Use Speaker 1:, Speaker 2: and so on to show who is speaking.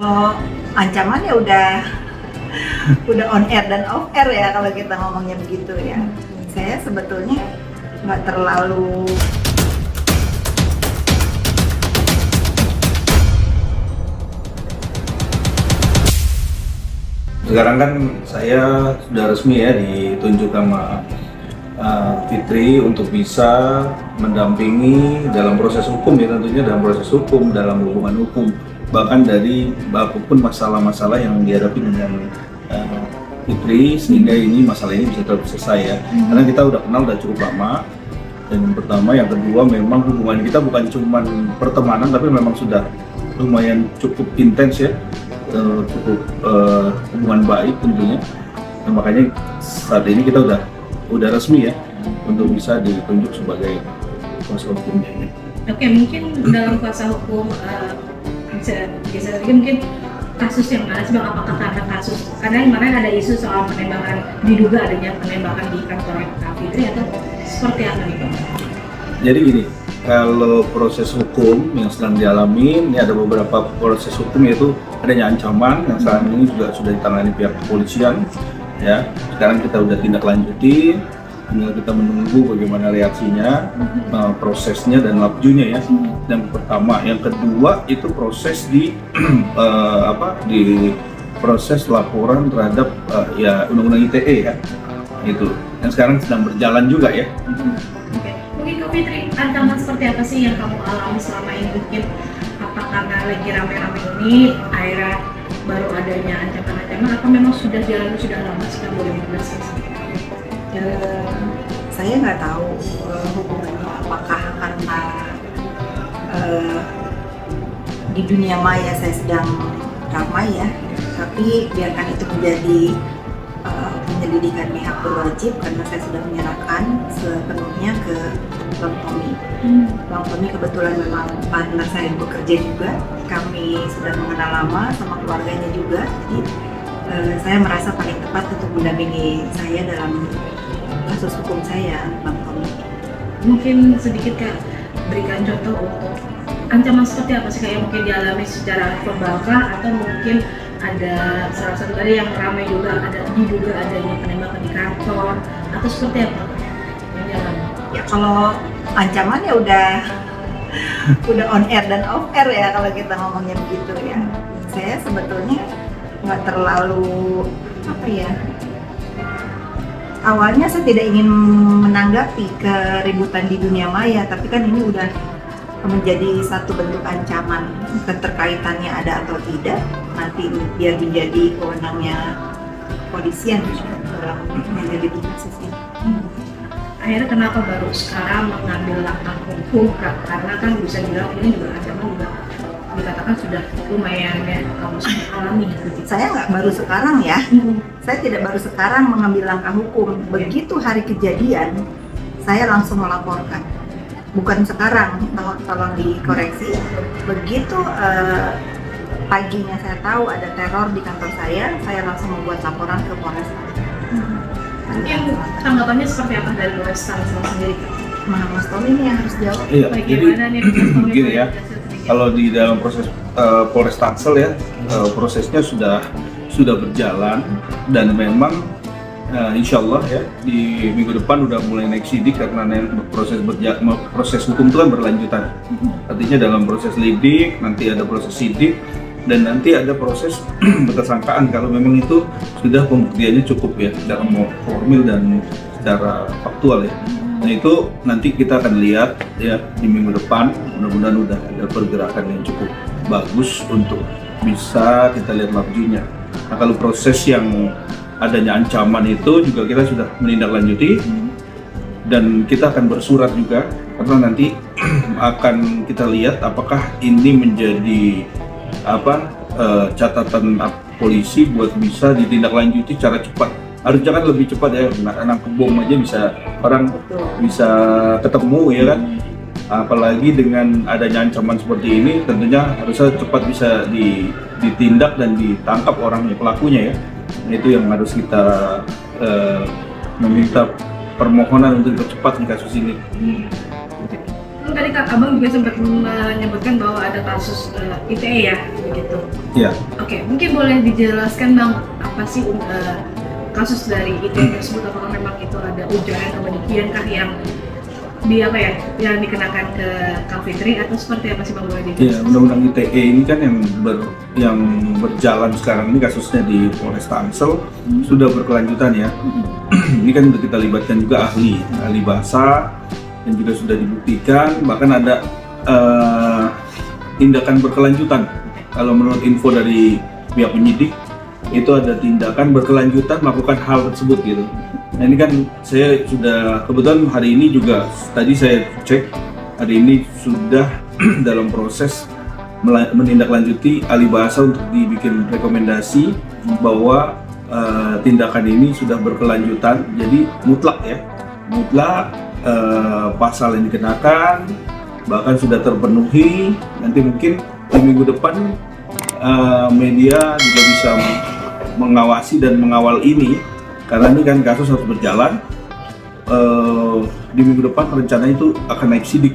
Speaker 1: Oh, ancaman ya udah on air dan off air ya kalau kita ngomongnya begitu ya. Saya sebetulnya nggak terlalu
Speaker 2: sekarang kan saya sudah resmi ya ditunjuk sama Fitri untuk bisa mendampingi dalam proses hukum ya, tentunya dalam proses hukum, dalam hubungan hukum, bahkan dari apapun masalah-masalah yang dihadapi dengan Fitri, sehingga ini masalah ini bisa selesai ya. Karena kita udah kenal udah cukup lama, dan yang pertama, yang kedua memang hubungan kita bukan cuma pertemanan tapi memang sudah lumayan cukup intens ya, cukup hubungan baik tentunya. Nah, makanya saat ini kita udah resmi ya untuk bisa ditunjuk sebagai kuasa hukumnya.
Speaker 3: Oke, mungkin dalam kuasa hukum bisa lagi mungkin kasus yang mana sih Bang? Apakah karena kasus karena kemarin ada isu soal penembakan, diduga adanya penembakan di kantor Kak Fitri, atau seperti apa nih Bang?
Speaker 2: Jadi gini, kalau proses hukum yang sedang dialami, ini ada beberapa proses hukum, yaitu adanya ancaman yang saat ini juga sudah ditangani pihak kepolisian ya. Sekarang kita udah tindak lanjuti, tinggal kita menunggu bagaimana reaksinya, prosesnya dan labjunya ya. Yang pertama, yang kedua itu proses di di proses laporan terhadap ya Undang-Undang ITE ya, itu yang sekarang sedang berjalan juga ya.
Speaker 3: Oke. Mungkin Kak Fitri, ancaman seperti apa sih yang kamu alami selama ini? Mungkin apa karena lagi rame-rame ini akhirnya baru adanya ancaman-ancaman, atau memang sudah jalan sudah lama sih Kak, boleh menjelaskan?
Speaker 1: saya nggak tahu hubungannya apakah karena di dunia maya saya sedang ramai ya, tapi biarkan itu menjadi penyelidikan pihak berwajib, karena saya sudah menyerahkan sepenuhnya ke Bang Tommy. Bang Tommy kebetulan memang partner saya yang bekerja juga, kami sudah mengenal lama sama keluarganya juga, jadi saya merasa paling tepat untuk mendampingi saya dalam kasus hukum saya, Bang Tommy.
Speaker 3: Mungkin sedikit Kak berikan contoh untuk ancaman seperti apa sih Kak yang mungkin dialami secara verbal kah, atau mungkin ada salah satu tadi yang ramai juga ada diduga adanya penembakan di kantor, atau seperti apa yang dialami?
Speaker 1: Ya kalau ancaman ya udah on air dan off air ya kalau kita ngomongnya begitu ya. Saya sebetulnya nggak terlalu awalnya saya tidak ingin menanggapi keributan di dunia maya, tapi kan ini udah menjadi satu bentuk ancaman. Keterkaitannya ada atau tidak nanti biar menjadi kewenangannya kepolisian dalam menyelidiki kasus ini.
Speaker 3: Akhirnya kenapa baru sekarang mengambil langkah hukum Kak? Karena kan bisa bilang ini juga ancaman juga dikatakan sudah lumayan ya kamu sudah alami.
Speaker 1: Saya nggak baru sekarang ya, saya tidak baru sekarang mengambil langkah hukum. Begitu hari kejadian, saya langsung melaporkan. Bukan sekarang, tolong dikoreksi. Begitu paginya saya tahu ada teror di kantor saya langsung membuat laporan ke Polres.
Speaker 3: Mungkin tanggapannya seperti apa dari Polres Tangsel sendiri Kak?
Speaker 1: Mas Tommy ini yang harus jawab.
Speaker 2: Iya,
Speaker 3: Bagaimana nih Mas Tommy
Speaker 2: begini ya.
Speaker 3: hasil sedikit?
Speaker 2: Kalau di dalam proses Polres Tangsel ya, prosesnya sudah berjalan, dan memang insya Allah ya di minggu depan udah mulai naik sidik, karena proses hukum itu kan berlanjutan. Artinya dalam proses lidik nanti ada proses sidik, dan nanti ada proses ketersangkaan kalau memang itu sudah pembuktiannya cukup ya secara formil dan secara faktual ya. Nah itu nanti kita akan lihat ya di minggu depan, mudah-mudahan udah ada pergerakan yang cukup bagus untuk bisa kita lihat labjunya. Nah kalau proses yang adanya ancaman itu juga kita sudah menindaklanjuti, dan kita akan bersurat juga, karena nanti akan kita lihat apakah ini menjadi catatan polisi buat bisa ditindaklanjuti secara cepat. Harusnya kan lebih cepat ya, nangkep bom aja bisa orang bisa ketemu ya kan. Apalagi dengan adanya ancaman seperti ini, tentunya harusnya cepat bisa ditindak dan ditangkap orangnya, pelakunya ya. Itu yang harus kita meminta permohonan untuk dipercepat di kasus ini.
Speaker 3: tadi Kak Abang juga sempat menyebutkan bahwa ada kasus ITE ya, begitu.
Speaker 2: Ya.
Speaker 3: Oke, mungkin boleh dijelaskan Bang, apa sih kasus dari ITE tersebut? Apakah memang itu ada ujaran kebencian kah yang yang dikenakan ke Kak Fitri, atau seperti apa sih Bang, boleh dijelaskan?
Speaker 2: Ya, undang-undang ITE ini kan yang berjalan sekarang ini kasusnya di Polres Tangsel sudah berkelanjutan ya. Ini kan kita libatkan juga ahli bahasa, dan juga sudah dibuktikan, bahkan ada tindakan berkelanjutan. Kalau menurut info dari pihak penyidik, itu ada tindakan berkelanjutan melakukan hal tersebut gitu. Nah ini kan saya sudah, kebetulan hari ini juga, tadi saya cek, hari ini sudah dalam proses menindaklanjuti ahli bahasa untuk dibikin rekomendasi bahwa tindakan ini sudah berkelanjutan, jadi mutlak ya, pasal yang dikenakan bahkan sudah terpenuhi. Nanti mungkin di minggu depan media juga bisa mengawasi dan mengawal ini, karena ini kan kasus harus berjalan. Di minggu depan rencananya itu akan naik sidik